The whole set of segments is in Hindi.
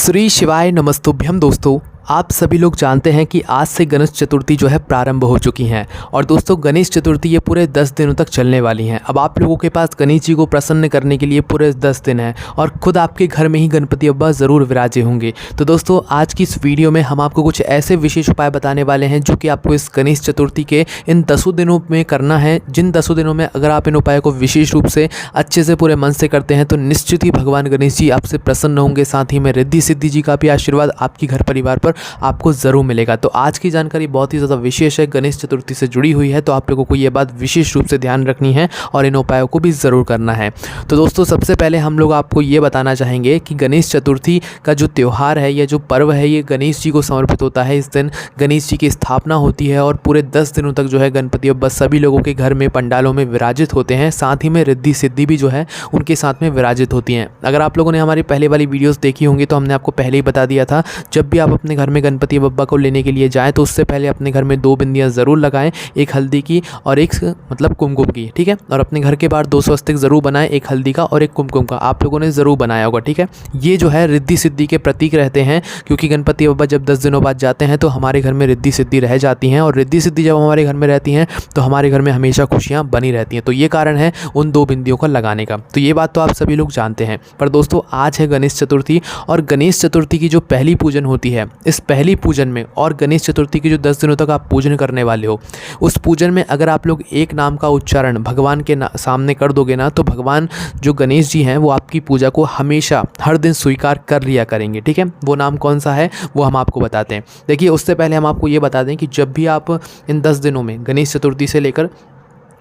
श्री शिवाय नमस्तुभ्यम। दोस्तों, आप सभी लोग जानते हैं कि आज से गणेश चतुर्थी जो है प्रारंभ हो चुकी हैं। और दोस्तों, गणेश चतुर्थी ये पूरे 10 दिनों तक चलने वाली हैं। अब आप लोगों के पास गणेश जी को प्रसन्न करने के लिए पूरे 10 दिन हैं और खुद आपके घर में ही गणपति बप्पा ज़रूर विराजे होंगे। तो दोस्तों, आज की इस वीडियो में हम आपको कुछ ऐसे विशेष उपाय बताने वाले हैं जो कि आपको इस गणेश चतुर्थी के इन 10 दिनों में करना है। जिन 10 दिनों में अगर आप इन उपायों को विशेष रूप से अच्छे से पूरे मन से करते हैं तो निश्चित ही भगवान गणेश जी आपसे प्रसन्न होंगे। साथ ही में रिद्धि सिद्धि जी का भी आशीर्वाद आपके घर परिवार पर आपको ज़रूर मिलेगा। तो आज की जानकारी बहुत ही ज़्यादा विशेष है, गणेश चतुर्थी से जुड़ी हुई है। तो आप लोगों को ये बात विशेष रूप से ध्यान रखनी है और इन उपायों को भी ज़रूर करना है। तो दोस्तों, सबसे पहले हम लोग आपको ये बताना चाहेंगे कि गणेश चतुर्थी का जो त्यौहार है, ये जो पर्व है, ये गणेश जी को समर्पित होता है। इस दिन गणेश जी की स्थापना होती है और पूरे 10 दिनों तक जो है गणपति बप्पा सभी लोगों के घर में पंडालों में विराजित होते हैं। साथ ही में रिद्धि सिद्धि भी जो है उनके साथ में विराजित होती हैं। अगर आप लोगों ने हमारी पहले वाली वीडियोज़ देखी होंगी तो हमने आपको पहले ही बता दिया था, जब भी आप अपने घर में गणपति बप्पा को लेने के लिए जाएं तो उससे पहले अपने घर में 2 बिंदियां ज़रूर लगाएं, एक हल्दी की और एक कुमकुम की, ठीक है। और अपने घर के बाहर 2 स्वस्तिक ज़रूर बनाएं, एक हल्दी का और एक कुमकुम का। आप लोगों ने ज़रूर बनाया होगा, ठीक है। ये जो है रिद्धि सिद्धि के प्रतीक रहते हैं, क्योंकि गणपति बप्पा जब 10 दिनों बाद जाते हैं तो हमारे घर में रिद्धि सिद्धि रह जाती हैं। और रिद्धि सिद्धि जब हमारे घर में रहती हैं तो हमारे घर में हमेशा खुशियाँ बनी रहती हैं। तो ये कारण है उन 2 बिंदियों का लगाने का। तो ये बात तो आप सभी लोग जानते हैं। पर दोस्तों, आज है गणेश चतुर्थी और गणेश चतुर्थी की जो पहली पूजन होती है, इस पहली पूजन में और गणेश चतुर्थी की जो 10 दिनों तक आप पूजन करने वाले हो, उस पूजन में अगर आप लोग एक नाम का उच्चारण भगवान के सामने कर दोगे ना, तो भगवान जो गणेश जी हैं वो आपकी पूजा को हमेशा हर दिन स्वीकार कर लिया करेंगे, ठीक है। वो नाम कौन सा है वो हम आपको बताते हैं। देखिए, उससे पहले हम आपको ये बता दें कि जब भी आप इन 10 दिनों में गणेश चतुर्थी से लेकर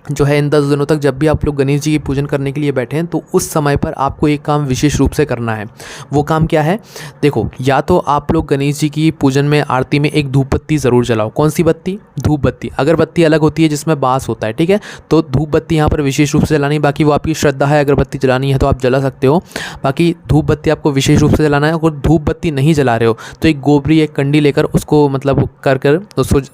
जो है इन 10 दिनों तक जब भी आप लोग गणेश जी की पूजन करने के लिए बैठे हैं तो उस समय पर आपको एक काम विशेष रूप से करना है। वो काम क्या है? देखो, या तो आप लोग गणेश जी की पूजन में आरती में एक धूप बत्ती ज़रूर जलाओ। कौन सी बत्ती? धूप बत्ती। अगरबत्ती अलग होती है जिसमें बाँस होता है, ठीक है। तो धूप बत्ती यहाँ पर विशेष रूप से जलानी, बाकी वो आपकी श्रद्धा है, अगरबत्ती जलानी है तो आप जला सकते हो। बाकी धूप बत्ती आपको विशेष रूप से जलाना है। अगर धूप बत्ती नहीं जला रहे हो तो एक गोबरी, एक कंडी लेकर उसको मतलब कर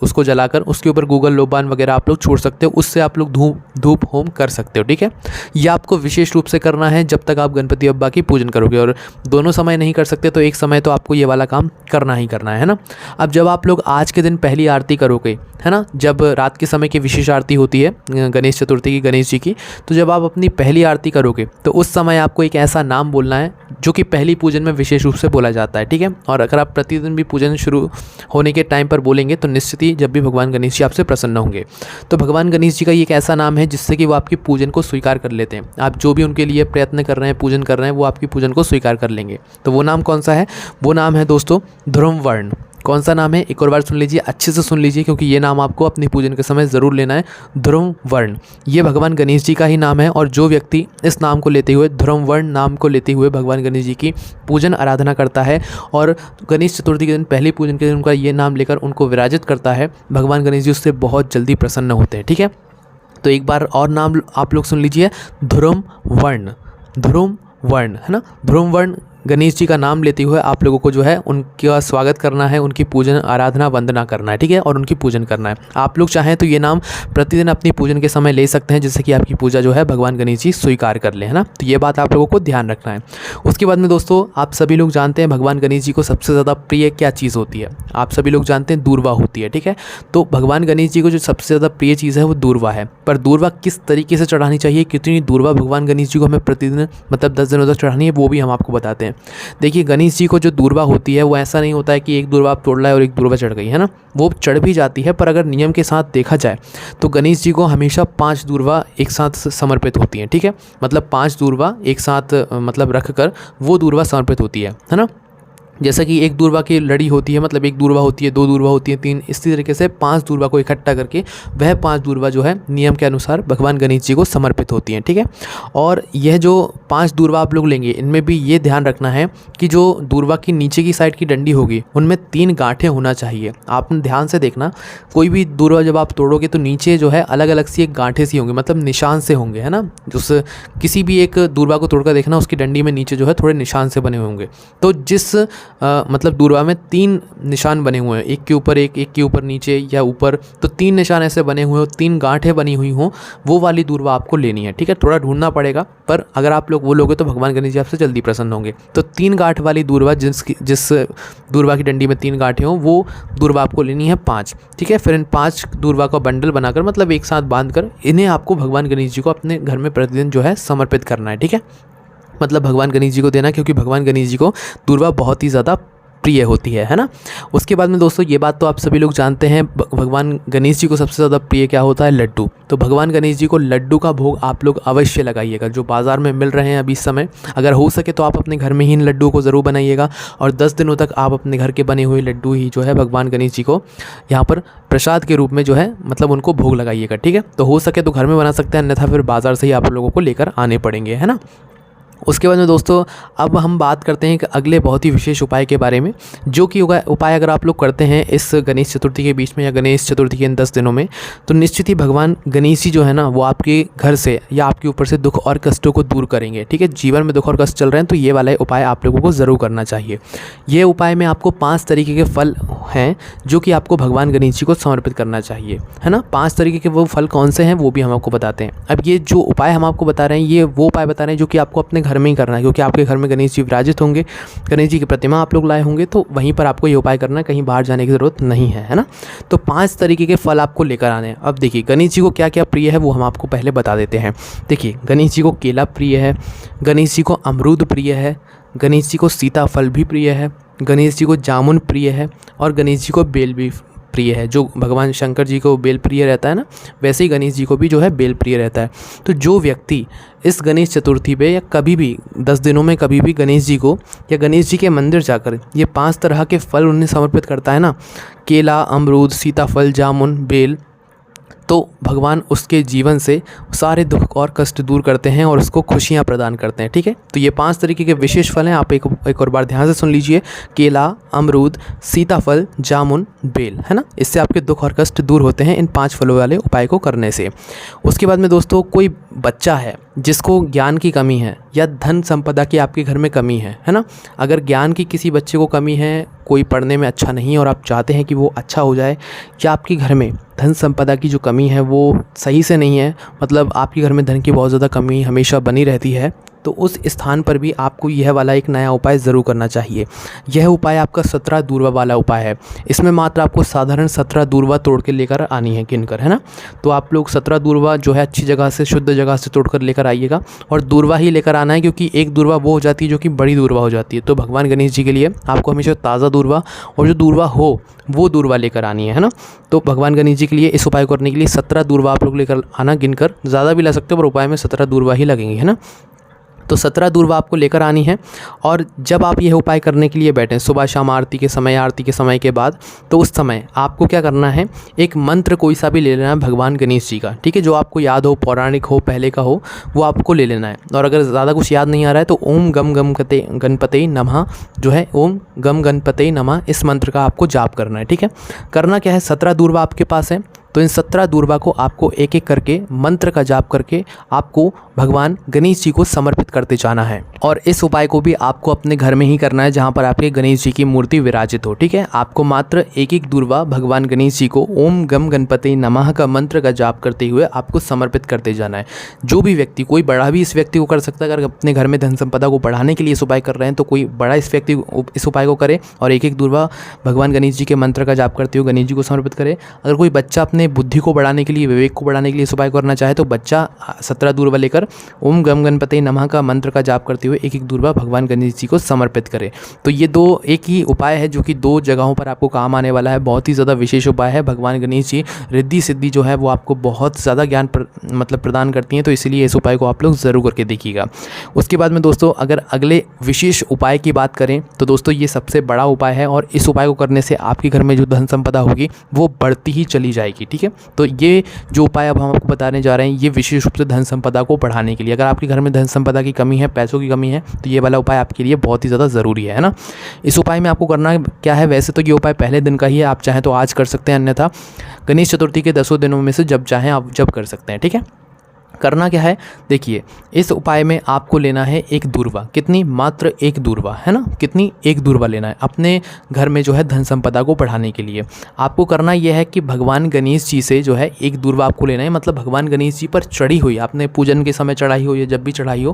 उसको जलाकर उसके ऊपर गूगल लोबान वगैरह आप लोग छोड़ सकते हो। उससे आप लोग धूप होम कर सकते हो, ठीक है। यह आपको विशेष रूप से करना है जब तक आप गणपति बप्पा की पूजन करोगे। और दोनों समय नहीं कर सकते तो एक समय तो आपको ये वाला काम करना ही करना है ना। अब जब आप लोग आज के दिन पहली आरती करोगे, है ना, जब रात के समय की विशेष आरती होती है गणेश चतुर्थी की, गणेश जी की, तो जब आप अपनी पहली आरती करोगे तो उस समय आपको एक ऐसा नाम बोलना है जो कि पहली पूजन में विशेष रूप से बोला जाता है, ठीक है। और अगर आप प्रतिदिन भी पूजन शुरू होने के टाइम पर बोलेंगे तो निश्चित ही जब भी भगवान गणेश जी आपसे प्रसन्न होंगे। तो भगवान गणेश जी का ये एक ऐसा नाम है जिससे कि वो आपकी पूजन को स्वीकार कर लेते हैं। आप जो भी उनके लिए प्रयत्न कर रहे हैं, पूजन कर रहे हैं, वो आपकी पूजन को स्वीकार कर लेंगे। तो वो नाम कौन सा है? वो नाम है दोस्तों ध्रुव वर्ण। कौन सा नाम है? एक और बार सुन लीजिए, अच्छे से सुन लीजिए, क्योंकि ये नाम आपको अपनी पूजन के समय ज़रूर लेना है। ध्रुव वर्ण, ये भगवान गणेश जी का ही नाम है। और जो व्यक्ति इस नाम को लेते हुए, ध्रुव वर्ण नाम को लेते हुए भगवान गणेश जी की पूजन आराधना करता है और गणेश चतुर्थी के दिन पहली पूजन के दिन उनका ये नाम लेकर उनको विराजित करता है, भगवान गणेश जी उससे बहुत जल्दी प्रसन्न होते हैं, ठीक है। तो एक बार और नाम आप लोग सुन लीजिए, ध्रुव वर्ण। ध्रुव वर्ण, है ना। ध्रुव वर्ण गणेश जी का नाम लेते हुए आप लोगों को जो है उनका स्वागत करना है, उनकी पूजन आराधना वंदना करना है, ठीक है, और उनकी पूजन करना है। आप लोग चाहें तो ये नाम प्रतिदिन अपनी पूजन के समय ले सकते हैं, जिससे कि आपकी पूजा जो है भगवान गणेश जी स्वीकार कर लें, है ना। तो ये बात आप लोगों को ध्यान रखना है। उसके बाद में दोस्तों, आप सभी लोग जानते हैं भगवान गणेश जी को सबसे ज़्यादा प्रिय क्या चीज़ होती है? आप सभी लोग जानते हैं दूर्वा होती है, ठीक है। तो भगवान गणेश जी को जो सबसे ज़्यादा प्रिय चीज़ है वो दूर्वा है। पर दूर्वा किस तरीके से चढ़ानी चाहिए, कितनी दूर्वा भगवान गणेश जी को हमें प्रतिदिन मतलब 10 दिनों तक चढ़ानी है, वो भी हम आपको बताते हैं। देखिए, गणेश जी को जो दूर्वा होती है वो ऐसा नहीं होता है कि एक दूर्वा आप तोड़ लाए और एक दूर्वा चढ़ गई, है ना। वो चढ़ भी जाती है, पर अगर नियम के साथ देखा जाए तो गणेश जी को हमेशा 5 दूर्वा एक साथ समर्पित होती हैं, ठीक है। मतलब 5 दूर्वा एक साथ मतलब रख कर वो दूर्वा समर्पित होती है ना। जैसा कि एक दूर्वा की लड़ी होती है, मतलब एक दूर्वा होती है, 2 दूर्वा होती है, 3, इसी तरीके से 5 दूर्वा को इकट्ठा करके वह 5 दूर्वा जो है नियम के अनुसार भगवान गणेश जी को समर्पित होती हैं, ठीक है। और यह जो 5 दूर्वा आप लोग लेंगे, इनमें भी ये ध्यान रखना है कि जो दूर्वा की नीचे की साइड की डंडी होगी उनमें 3 गांठें होना चाहिए। आप ध्यान से देखना, कोई भी दूर्वा जब आप तोड़ोगे तो नीचे जो है अलग अलग सी एक गांठें सी होंगी, मतलब निशान से होंगे, है ना। उस किसी भी एक दूर्वा को तोड़कर देखना, उसकी डंडी में नीचे जो है थोड़े निशान से बने होंगे। तो जिस मतलब दूर्वा में 3 निशान बने हुए हैं, एक के ऊपर एक के ऊपर नीचे या ऊपर, तो 3 निशान ऐसे बने हुए हो, 3 गांठें बनी हुई हों, वो वाली दूर्वा आपको लेनी है। ठीक है, थोड़ा ढूंढना पड़ेगा, पर अगर आप लोग वो लोगे तो भगवान गणेश जी आपसे जल्दी प्रसन्न होंगे। तो 3 गांठ वाली दूर्वा, जिस दूर्वा की डंडी में 3 गांठें हों, वो दूर्वा आपको लेनी है 5। ठीक है, फिर इन 5 दूर्वा का बंडल बनाकर, मतलब एक साथ बांधकर, इन्हें आपको भगवान गणेश जी को अपने घर में प्रतिदिन जो है समर्पित करना है। ठीक है, मतलब भगवान गणेश जी को देना, क्योंकि भगवान गणेश जी को दूर्वा बहुत ही ज़्यादा प्रिय होती है ना। उसके बाद में दोस्तों ये बात तो आप सभी लोग जानते हैं, भगवान गणेश जी को सबसे ज़्यादा प्रिय क्या होता है? लड्डू। तो भगवान गणेश जी को लड्डू का भोग आप लोग अवश्य लगाइएगा, जो बाज़ार में मिल रहे हैं अभी इस समय। अगर हो सके तो आप अपने घर में ही इन लड्डुओं को ज़रूर बनाइएगा, और 10 दिनों तक आप अपने घर के बने हुए लड्डू ही जो है भगवान गणेश जी को यहाँ पर प्रसाद के रूप में जो है, मतलब उनको भोग लगाइएगा। ठीक है, तो हो सके तो घर में बना सकते हैं, अन्यथा फिर बाज़ार से ही आप लोगों को लेकर आने पड़ेंगे, है ना। उसके बाद में दोस्तों अब हम बात करते हैं एक अगले बहुत ही विशेष उपाय के बारे में, जो कि उपाय अगर आप लोग करते हैं इस गणेश चतुर्थी के बीच में या गणेश चतुर्थी के इन 10 दिनों में, तो निश्चित ही भगवान गणेश जी जो है ना, वो आपके घर से या आपके ऊपर से दुख और कष्टों को दूर करेंगे। ठीक है, जीवन में दुख और कष्ट चल रहे हैं तो ये वाला उपाय आप लोगों को ज़रूर करना चाहिए। ये उपाय में आपको 5 तरीके के फल हैं जो कि आपको भगवान गणेश जी को समर्पित करना चाहिए, है ना। 5 तरीके के वो फल कौन से हैं वो भी हम आपको बताते हैं। अब ये जो उपाय हम आपको बता रहे हैं, ये वो उपाय बता रहे हैं जो कि आपको अपने घर में ही करना है, क्योंकि आपके घर में गणेश जी विराजित होंगे, गणेश जी की प्रतिमा आप लोग लाए होंगे, तो वहीं पर आपको ये उपाय करना है, कहीं बाहर जाने की ज़रूरत नहीं है ना। तो 5 तरीके के फल आपको लेकर आने हैं। अब देखिए गणेश जी को क्या क्या प्रिय है वो हम आपको पहले बता देते हैं। देखिए गणेश जी को केला प्रिय है, गणेश जी को अमरूद प्रिय है, गणेश जी को सीताफल भी प्रिय है, गणेश जी को जामुन प्रिय है, और गणेश जी को बेल भी प्रिय है। जो भगवान शंकर जी को बेल प्रिय रहता है ना, वैसे ही गणेश जी को भी जो है बेल प्रिय रहता है। तो जो व्यक्ति इस गणेश चतुर्थी पे या कभी भी 10 दिनों में कभी भी गणेश जी को या गणेश जी के मंदिर जाकर ये 5 तरह के फल उन्हें समर्पित करता है ना, केला, अमरूद, सीताफल, जामुन, बेल, तो भगवान उसके जीवन से सारे दुख और कष्ट दूर करते हैं और उसको खुशियां प्रदान करते हैं। ठीक है, तो ये 5 तरीके के विशेष फल हैं, आप एक और बार ध्यान से सुन लीजिए। केला, अमरूद, सीताफल, जामुन, बेल, है ना। इससे आपके दुख और कष्ट दूर होते हैं इन 5 फलों वाले उपाय को करने से। उसके बाद में दोस्तों कोई बच्चा है जिसको ज्ञान की कमी है या धन संपदा की आपके घर में कमी है ना। अगर ज्ञान की किसी बच्चे को कमी है, कोई पढ़ने में अच्छा नहीं है और आप चाहते हैं कि वो अच्छा हो जाए, या आपके घर में धन संपदा की जो कमी है वो सही से नहीं है, मतलब आपके घर में धन की बहुत ज़्यादा कमी हमेशा बनी रहती है, तो उस स्थान पर भी आपको यह वाला एक नया उपाय ज़रूर करना चाहिए। यह उपाय आपका 17 दूर्वा वाला उपाय है। इसमें मात्र आपको साधारण 17 दूर्वा तोड़ के लेकर आनी है, गिनकर, है ना। तो आप लोग 17 दूर्वा जो है अच्छी जगह से, शुद्ध जगह से तोड़ कर लेकर आइएगा, और दूर्वा ही लेकर आना है, क्योंकि एक दूर्वा वो हो जाती है जो कि बड़ी दूर्वा हो जाती है। तो भगवान गणेश जी के लिए आपको हमेशा ताज़ा दूर्वा और जो दूर्वा हो वो दूर्वा लेकर आनी है ना। तो भगवान गणेश जी के लिए इस उपाय करने के लिए 17 दूर्वा आप लोग लेकर आना, गिनकर। ज़्यादा भी ला सकते हो पर उपाय में 17 दूर्वा ही लगेंगे, है ना। तो 17 दूर्वा आपको लेकर आनी है, और जब आप यह उपाय करने के लिए बैठें सुबह शाम आरती के समय के बाद, तो उस समय आपको क्या करना है, एक मंत्र कोई सा भी ले लेना है भगवान गणेश जी का। ठीक है, जो आपको याद हो, पौराणिक हो, पहले का हो, वो आपको ले लेना है। और अगर ज़्यादा कुछ याद नहीं आ रहा है तो ओम गम गणपते नमः जो है, ओम गम गणपते नमः, इस मंत्र का आपको जाप करना है। ठीक है, करना क्या है, 17 दूर्वा आपके पास है, तो इन 17 दूर्वा को आपको एक एक करके मंत्र का जाप करके आपको भगवान गणेश जी को समर्पित करते जाना है। और इस उपाय को भी आपको अपने घर में ही करना है, जहाँ पर आपके गणेश जी की मूर्ति विराजित हो। ठीक है, आपको मात्र एक एक दूर्वा भगवान गणेश जी को ओम गम गणपते नमः का मंत्र का जाप करते हुए आपको समर्पित करते जाना है। जो भी व्यक्ति, कोई बड़ा भी इस व्यक्ति को कर सकता है, अगर अपने घर में धन संपदा को बढ़ाने के लिए इस उपाय कर रहे हैं तो कोई बड़ा इस व्यक्ति इस उपाय को करे और एक एक दूर्वा भगवान गणेश जी के मंत्र का जाप करते हुए गणेश जी को समर्पित करे। अगर कोई बच्चा अपने बुद्धि को बढ़ाने के लिए, विवेक को बढ़ाने के लिए इस उपाय करना चाहे तो बच्चा 17 दूर्वा लेकर ओम गम गणपते नमः का मंत्र का जाप करते हुए एक एक दूर्वा भगवान गणेश जी को समर्पित करे। तो ये एक ही उपाय है जो कि 2 जगहों पर आपको काम आने वाला है। बहुत ही ज़्यादा विशेष उपाय है। भगवान गणेश जी रिद्धि सिद्धि जो है वो आपको बहुत ज़्यादा ज्ञान प्रदान करती हैं, तो इसीलिए इस उपाय को आप लोग ज़रूर करके देखिएगा। उसके बाद में दोस्तों अगर अगले विशेष उपाय की बात करें तो दोस्तों ये सबसे बड़ा उपाय है, और इस उपाय को करने से आपके घर में जो धन संपदा होगी वो बढ़ती ही चली जाएगी। ठीक है, तो ये जो उपाय अब हम आपको बताने जा रहे हैं ये विशेष रूप से धन संपदा को बढ़ाने के लिए। अगर आपके घर में धन संपदा की कमी है, पैसों की कमी है, तो ये वाला उपाय आपके लिए बहुत ही ज़्यादा ज़रूरी है ना। इस उपाय में आपको करना क्या है, वैसे तो ये उपाय पहले दिन का ही है, आप चाहें तो आज कर सकते हैं, अन्यथा गणेश चतुर्थी के 10 दिनों में से जब चाहें आप जब कर सकते हैं। ठीक है, करना क्या है, देखिए इस उपाय में आपको लेना है एक दूर्वा। कितनी? मात्र एक दूर्वा, है ना। कितनी? एक दूर्वा लेना है अपने घर में जो है धन संपदा को बढ़ाने के लिए। आपको करना यह है कि भगवान गणेश जी से जो है एक दूर्वा आपको लेना है, मतलब भगवान गणेश जी पर चढ़ी हुई, आपने पूजन के समय चढ़ाई हो या जब भी चढ़ाई हो,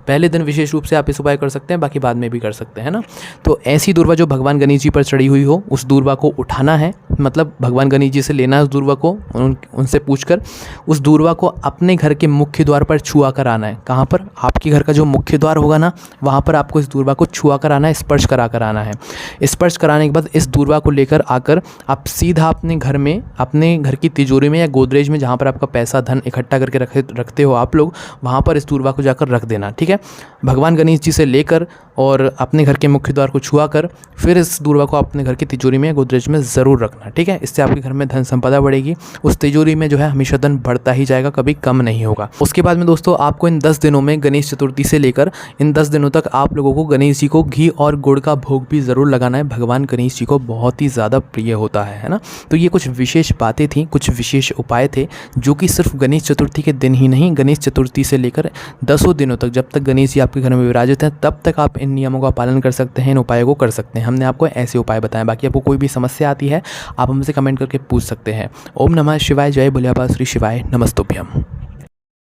पहले दिन विशेष रूप से आप इस उपाय कर सकते हैं, बाकी बाद में भी कर सकते हैं ना। तो ऐसी दूर्वा जो भगवान गणेश जी पर चढ़ी हुई हो, उस दूर्वा को उठाना है, मतलब भगवान गणेश जी से लेना है उस दूर्वा को, उनसे पूछकर उस दूर्वा को अपने घर के मुख्य द्वार पर छुआ कर आना है। कहाँ पर? आपके घर का जो मुख्य द्वार होगा ना, वहाँ पर आपको इस दूर्वा को छुआ कर आना है, स्पर्श करा कर आना है। स्पर्श कराने के बाद इस दूर्वा को लेकर आकर आप सीधा अपने घर में, अपने घर की तिजोरी में या गोदरेज में, जहाँ पर आपका पैसा धन इकट्ठा करके रखते हो आप लोग, वहाँ पर इस दूर्वा को जाकर रख देना, ठीक है। भगवान गणेश जी से लेकर और अपने घर के मुख्य द्वार को छुआ कर फिर इस दूर्वा को अपने घर की तिजोरी में या गोदरेज में ज़रूर रखना, ठीक है। इससे आपके घर में धन संपदा बढ़ेगी, उस तिजोरी में जो है हमेशा धन बढ़ता ही जाएगा, कभी कम नहीं होगा। उसके बाद में दोस्तों आपको इन 10 दिनों में, गणेश चतुर्थी से लेकर इन 10 दिनों तक आप लोगों को गणेश जी को घी और गुड़ का भोग भी ज़रूर लगाना है। भगवान गणेश जी को बहुत ही ज़्यादा प्रिय होता है ना। तो ये कुछ विशेष बातें थी, कुछ विशेष उपाय थे जो कि सिर्फ गणेश चतुर्थी के दिन ही नहीं, गणेश चतुर्थी से लेकर 10 दिनों तक, जब तक गणेश जी आपके घर में विराजित हैं, तब तक आप इन नियमों का पालन कर सकते हैं, इन उपायों को कर सकते हैं। हमने आपको ऐसे उपाय बताएं। बाकी आपको कोई भी समस्या आती है आप हमसे कमेंट करके पूछ सकते हैं। ओम नमः शिवाय, जय भोलेबाबा, श्री शिवाय, नमस्तुभ्यम।